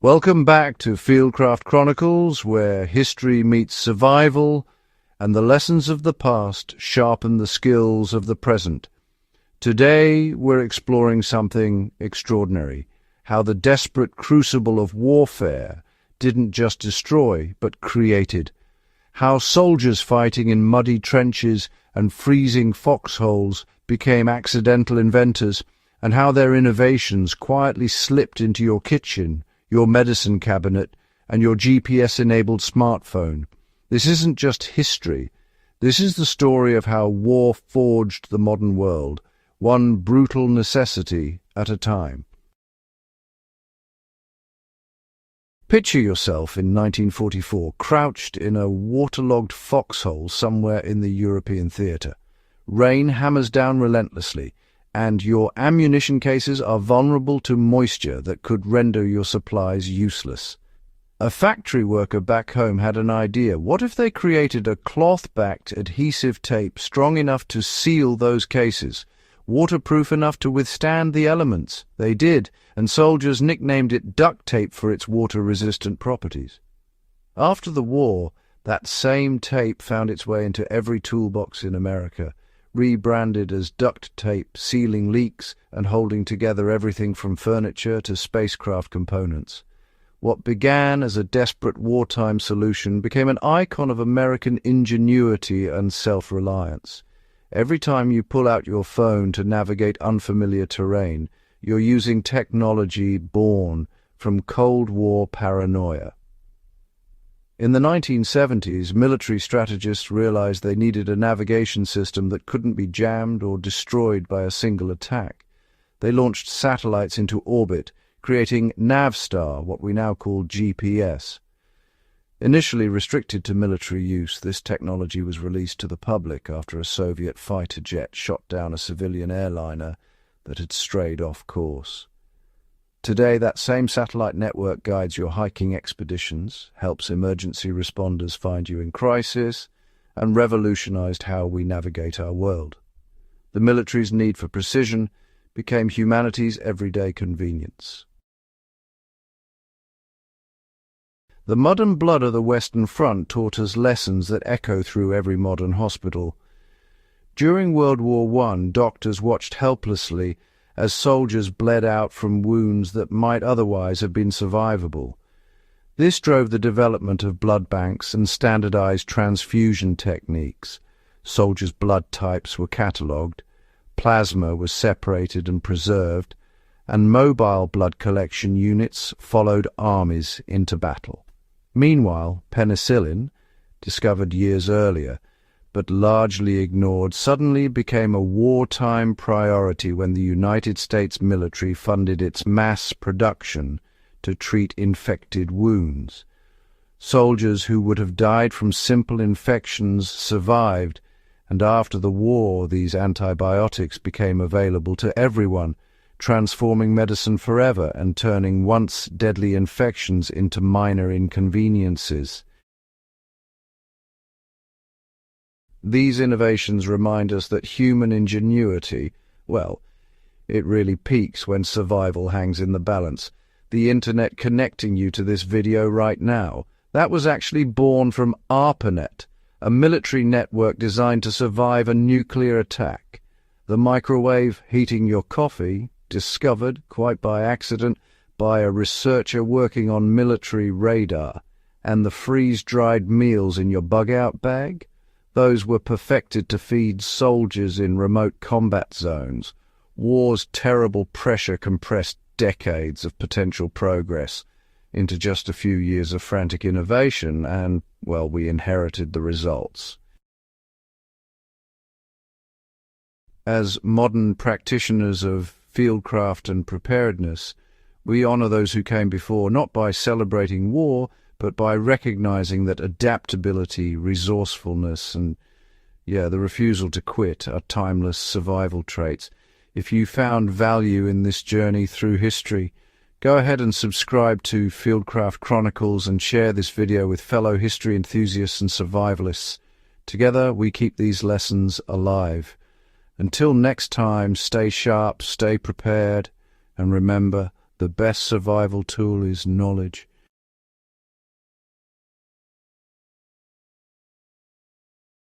Welcome back to Fieldcraft Chronicles, where history meets survival and the lessons of the past sharpen the skills of the present. Today, we're exploring something extraordinary, how the desperate crucible of warfare didn't just destroy, but created. How soldiers fighting in muddy trenches and freezing foxholes became accidental inventors, and how their innovations quietly slipped into your kitchen, your medicine cabinet, and your GPS-enabled smartphone. This isn't just history. This is the story of how war forged the modern world, one brutal necessity at a time. Picture yourself in 1944, crouched in a waterlogged foxhole somewhere in the European theatre. Rain hammers down relentlessly, and your ammunition cases are vulnerable to moisture that could render your supplies useless. A factory worker back home had an idea. What if they created a cloth-backed adhesive tape strong enough to seal those cases, waterproof enough to withstand the elements? They did, and soldiers nicknamed it duct tape for its water-resistant properties. After the war, that same tape found its way into every toolbox in America, rebranded as duct tape, sealing leaks and holding together everything from furniture to spacecraft components. What began as a desperate wartime solution became an icon of American ingenuity and self-reliance. Every time you pull out your phone to navigate unfamiliar terrain, you're using technology born from Cold War paranoia. In the 1970s, military strategists realized they needed a navigation system that couldn't be jammed or destroyed by a single attack. They launched satellites into orbit, creating Navstar, what we now call GPS. Initially restricted to military use, this technology was released to the public after a Soviet fighter jet shot down a civilian airliner that had strayed off course. Today, that same satellite network guides your hiking expeditions, helps emergency responders find you in crisis, and revolutionized how we navigate our world. The military's need for precision became humanity's everyday convenience. The mud and blood of the Western Front taught us lessons that echo through every modern hospital. During World War I, doctors watched helplessly as soldiers bled out from wounds that might otherwise have been survivable. This drove the development of blood banks and standardized transfusion techniques. Soldiers' blood types were catalogued, plasma was separated and preserved, and mobile blood collection units followed armies into battle. Meanwhile, penicillin, discovered years earlier, but largely ignored, suddenly became a wartime priority when the United States military funded its mass production to treat infected wounds. Soldiers who would have died from simple infections survived, and after the war these antibiotics became available to everyone, transforming medicine forever and turning once deadly infections into minor inconveniences. These innovations remind us that human ingenuity, well, it really peaks when survival hangs in the balance. The internet connecting you to this video right now, that was actually born from ARPANET, a military network designed to survive a nuclear attack. The microwave heating your coffee, discovered, quite by accident, by a researcher working on military radar, and the freeze-dried meals in your bug-out bag, those were perfected to feed soldiers in remote combat zones. War's terrible pressure compressed decades of potential progress into just a few years of frantic innovation, and, well, we inherited the results. As modern practitioners of fieldcraft and preparedness, we honor those who came before, not by celebrating war, but by recognizing that adaptability, resourcefulness, and, the refusal to quit are timeless survival traits. If you found value in this journey through history, go ahead and subscribe to Fieldcraft Chronicles and share this video with fellow history enthusiasts and survivalists. Together, we keep these lessons alive. Until next time, stay sharp, stay prepared, and remember, The best survival tool is knowledge.